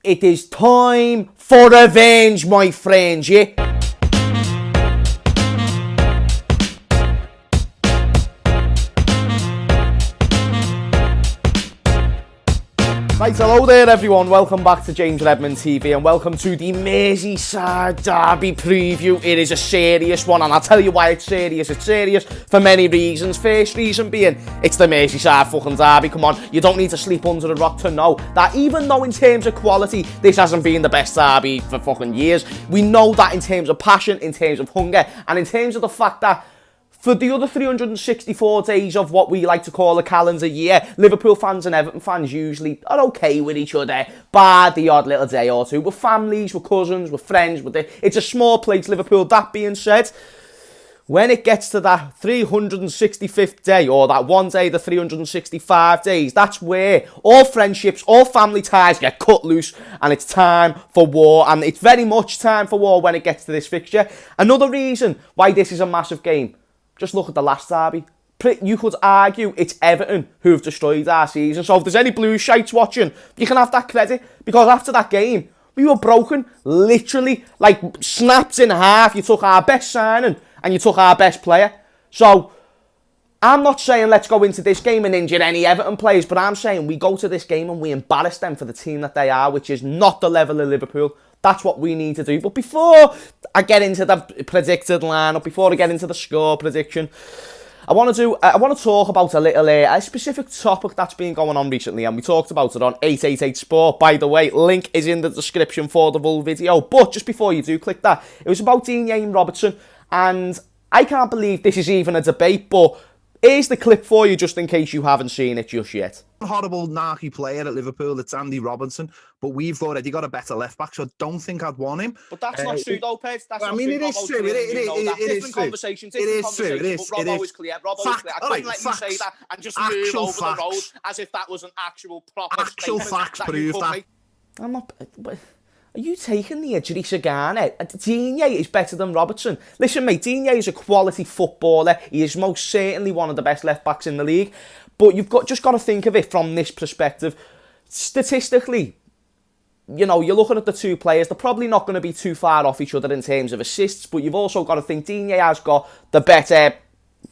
It is time for revenge, my friends, yeah? Right, hello there everyone, welcome back to James Redmond TV and welcome to the Merseyside Derby preview. It is a serious one and I'll tell you why it's serious. It's serious for many reasons. First reason being, it's the Merseyside fucking derby. Come on, you don't need to sleep under a rock to know that even though in terms of quality, this hasn't been the best derby for fucking years, we know that in terms of passion, in terms of hunger, and in terms of the fact that for the other 364 days of what we like to call a calendar year, Liverpool fans and Everton fans usually are okay with each other, bar the odd little day or two. With families, with cousins, with friends, it's a small place, Liverpool. That being said, when it gets to that 365th day, or that one day, the 365 days, that's where all friendships, all family ties get cut loose, and it's time for war. And it's very much time for war when it gets to this fixture. Another reason why this is a massive game, just look at the last derby. You could argue it's Everton who have destroyed our season. So if there's any blue shites watching, you can have that credit. Because after that game, we were broken. Literally, like, snapped in half. You took our best signing and you took our best player. So I'm not saying let's go into this game and injure any Everton players, but I'm saying we go to this game and we embarrass them for the team that they are, which is not the level of Liverpool. That's what we need to do. But before I get into the predicted lineup, before I get into the score prediction, I want to talk about a specific topic that's been going on recently, and we talked about it on 888 Sport. By the way, link is in the description for the full video. But just before you do click that, it was about Digne and Robertson, and I can't believe this is even a debate, but here's the clip for you just in case you haven't seen it just yet. Horrible narky player at Liverpool, it's Andy Robertson, but we've already got a better left back, so I don't think I'd want him. But that's not true though, Pez. That's I mean, it is true. It is true. It is true. It is. But Robbo is clear. Robbo is clear. I couldn't let you say that and just move over the road as if that was an actual proper actual facts prove that. I'm not. Are you taking the Idrissa Gana? Digne is better than Robertson. Listen, mate, Digne is a quality footballer. He is most certainly one of the best left-backs in the league. But you've just got to think of it from this perspective. Statistically, you know, you're looking at the two players. They're probably not going to be too far off each other in terms of assists. But you've also got to think Digne has got the better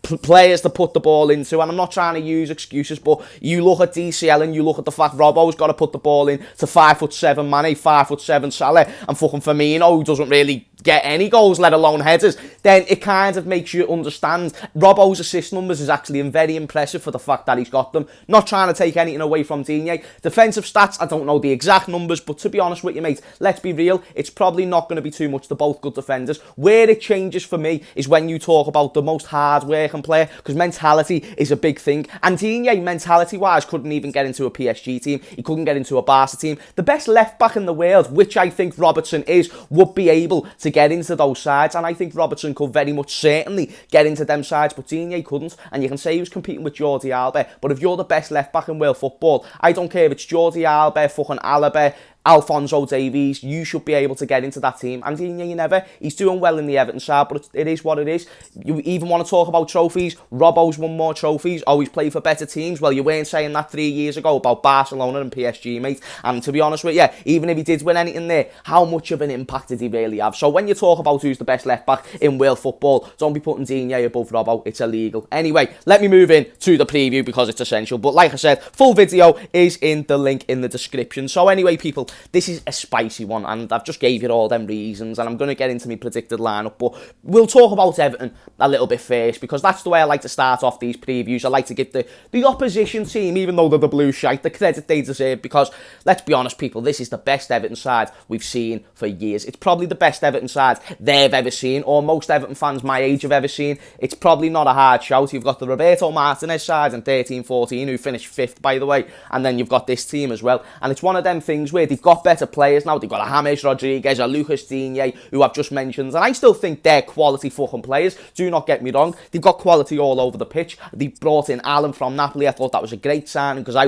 players to put the ball into, and I'm not trying to use excuses, but you look at DCL and you look at the fact Robbo's got to put the ball in to 5'7" Mane, 5'7" Salah, and fucking Firmino, who doesn't really get any goals, let alone headers, then it kind of makes you understand Robbo's assist numbers is actually very impressive for the fact that he's got them. Not trying to take anything away from Digne. Defensive stats, I don't know the exact numbers, but to be honest with you, mate, let's be real, it's probably not going to be too much. They're both good defenders. Where it changes for me is when you talk about the most hard-working player, because mentality is a big thing. And Digne, mentality-wise, couldn't even get into a PSG team. He couldn't get into a Barca team. The best left-back in the world, which I think Robertson is, would be able to get into those sides, and I think Robertson could very much certainly get into them sides, but Digne couldn't. And you can say he was competing with Jordi Alba, but if you're the best left back in world football, I don't care if it's Jordi Alba, fucking Alaba, Alphonso Davies, you should be able to get into that team. And Digne, you never. He's doing well in the Everton side, but it is what it is. You even want to talk about trophies? Robbo's won more trophies. Oh, he's played for better teams. Well, you weren't saying that 3 years ago about Barcelona and PSG, mate. And to be honest with you, even if he did win anything there, how much of an impact did he really have? So when you talk about who's the best left back in world football, don't be putting Digne above Robbo. It's illegal. Anyway, let me move in to the preview because it's essential. But like I said, full video is in the link in the description. So anyway, people, this is a spicy one, and I've just gave you all them reasons, and I'm going to get into my predicted lineup, but we'll talk about Everton a little bit first, because that's the way I like to start off these previews. I like to give the opposition team, even though they're the blue shite, the credit they deserve, because let's be honest, people, this is the best Everton side we've seen for years. It's probably the best Everton side they've ever seen, or most Everton fans my age have ever seen. It's probably not a hard shout. You've got the Roberto Martinez side in 13-14, who finished 5th, by the way, and then you've got this team as well, and it's one of them things where they've got better players now. They've got a James Rodriguez, a Lucas Digne, who I've just mentioned, and I still think they're quality fucking players. Do not get me wrong. They've got quality all over the pitch. They brought in Allen from Napoli. I thought that was a great signing, because I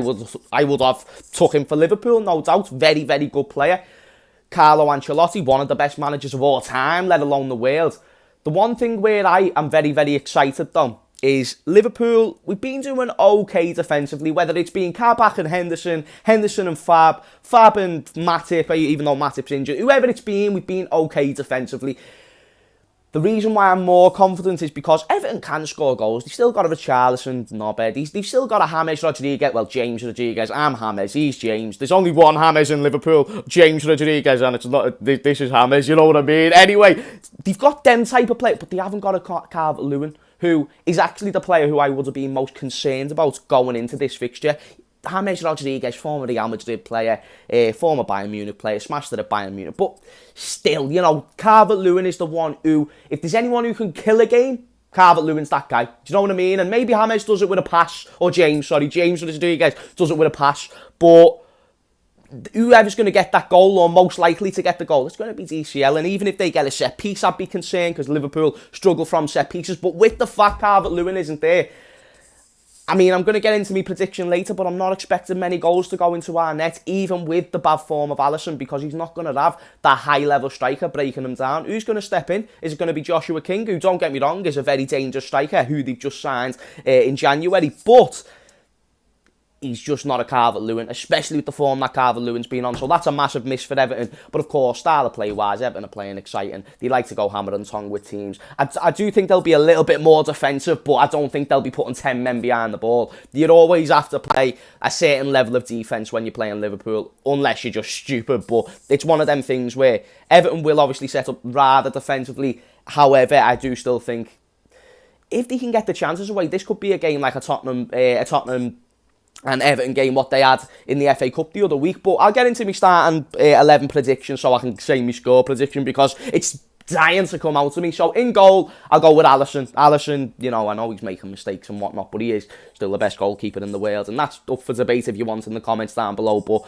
would have took him for Liverpool, no doubt. Very, very good player. Carlo Ancelotti, one of the best managers of all time, let alone the world. The one thing where I am very, very excited, though, is Liverpool, we've been doing okay defensively, whether it's been Kabak and Henderson, Henderson and Fab and Matip, even though Matip's injured, whoever it's been, we've been okay defensively. The reason why I'm more confident is because Everton can score goals. They've still got a Richarlison, knobhead. They've still got a James Rodriguez. Well, James Rodriguez. I'm James. He's James. There's only one James in Liverpool, James Rodriguez, and it's not. This is James. You know what I mean? Anyway, they've got them type of play, but they haven't got a Calvert-Lewin, who is actually the player who I would have been most concerned about going into this fixture. James Rodriguez, former Real Madrid player, former Bayern Munich player, smashed it at Bayern Munich. But still, you know, Calvert-Lewin is the one who, if there's anyone who can kill a game, Calvert-Lewin's that guy. Do you know what I mean? And maybe James does it with a pass, or James Rodriguez does it with a pass. But whoever's going to get that goal, or most likely to get the goal, it's going to be DCL. And even if they get a set piece, I'd be concerned, because Liverpool struggle from set pieces. But with the fact Calvert-Lewin isn't there, I mean, I'm going to get into my prediction later, but I'm not expecting many goals to go into our net, even with the bad form of Alisson, because he's not going to have that high-level striker breaking him down. Who's going to step in? Is it going to be Joshua King, who, don't get me wrong, is a very dangerous striker, who they've just signed in January, but he's just not a Calvert-Lewin, especially with the form that Calvert-Lewin's been on. So that's a massive miss for Everton. But of course, style of play-wise, Everton are playing exciting. They like to go hammer and tongue with teams. I do think they'll be a little bit more defensive, but I don't think they'll be putting 10 men behind the ball. You'd always have to play a certain level of defence when you're playing Liverpool, unless you're just stupid. But it's one of them things where Everton will obviously set up rather defensively. However, I do still think if they can get the chances away, this could be a game like a Tottenham and Everton game, what they had in the FA Cup the other week. But I'll get into my starting 11 prediction so I can say my score prediction, because it's dying to come out to me. So in goal, I'll go with Alisson. Alisson, you know, I know he's making mistakes and whatnot, but he is still the best goalkeeper in the world. And that's up for debate if you want in the comments down below. But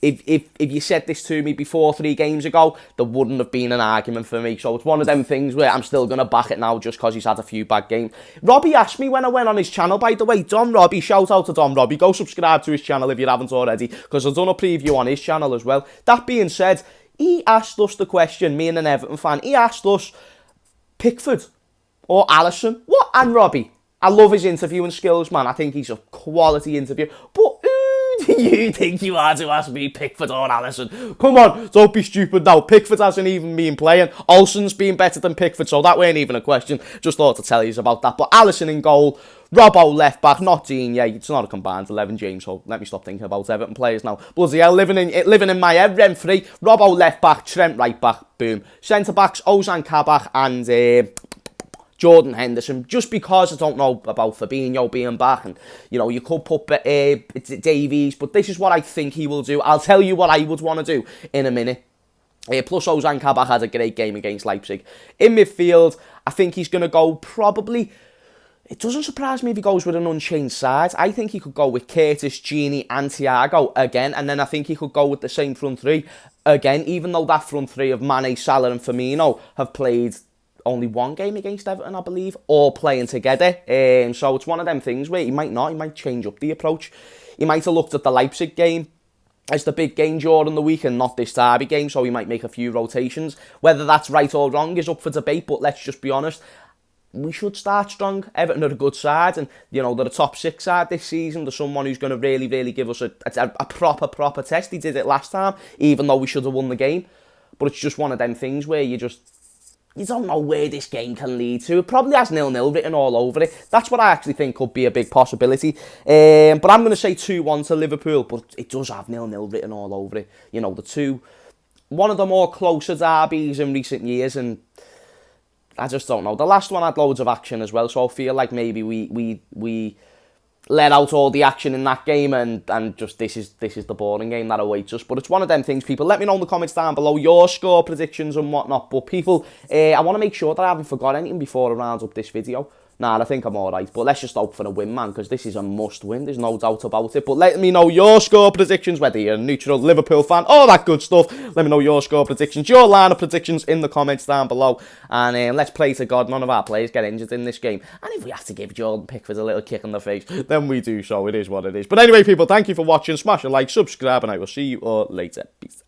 if you said this to me before 3 games ago, there wouldn't have been an argument for me. So it's one of them things where I'm still going to back it now just because he's had a few bad games. Robbie asked me when I went on his channel, by the way, Don Robbie, shout out to Don Robbie. Go subscribe to his channel if you haven't already, because I've done a preview on his channel as well. That being said, he asked us the question, me and an Everton fan, he asked us, Pickford or Alisson? What? And Robbie, I love his interviewing skills, man. I think he's a quality interview. But who do you think you are to ask me, Pickford or Alisson? Come on, don't be stupid now. Pickford hasn't even been playing. Olsen's been better than Pickford, so that weren't even a question. Just thought to tell you about that. But Alisson in goal, Robbo left back, not Dean. Yeah, it's not a combined 11, James, so let me stop thinking about Everton players now. Bloody hell, living in my head, rent-free. Robbo left back, Trent right back, boom. Centre-backs, Ozan Kabak and Jordan Henderson, just because I don't know about Fabinho being back, and you know, you could put Davies, but this is what I think he will do. I'll tell you what I would want to do in a minute. Plus Ozan Kabak had a great game against Leipzig. In midfield, I think he's going to go probably, it doesn't surprise me if he goes with an unchanged side. I think he could go with Curtis, Gini and Thiago again, and then I think he could go with the same front three again, even though that front three of Mane, Salah and Firmino have played only 1 game against Everton, I believe, all playing together. So it's one of them things where he might change up the approach. He might have looked at the Leipzig game as the big game during the week and not this derby game, so he might make a few rotations. Whether that's right or wrong is up for debate, but let's just be honest. We should start strong. Everton are a good side, and you know, they're a top 6 side this season. There's someone who's going to really, really give us a proper test. He did it last time, even though we should have won the game. But it's just one of them things where you don't know where this game can lead to. It probably has 0-0 written all over it. That's what I actually think could be a big possibility. But I'm going to say 2-1 to Liverpool, but it does have 0-0 written all over it. You know, one of the more closer derbies in recent years, and I just don't know. The last one had loads of action as well, so I feel like maybe we let out all the action in that game, and just this is the boring game that awaits us. But it's one of them things, people. Let me know in the comments down below your score predictions and whatnot. But people, I want to make sure that I haven't forgot anything before I round up this video. Nah, I think I'm alright, but let's just hope for a win, man, because this is a must-win, there's no doubt about it. But let me know your score predictions, whether you're a neutral Liverpool fan, all that good stuff. Let me know your score predictions, your line of predictions in the comments down below. And let's pray to God none of our players get injured in this game. And if we have to give Jordan Pickford a little kick in the face, then we do so. It is what it is. But anyway, people, thank you for watching. Smash a like, subscribe, and I will see you all later. Peace.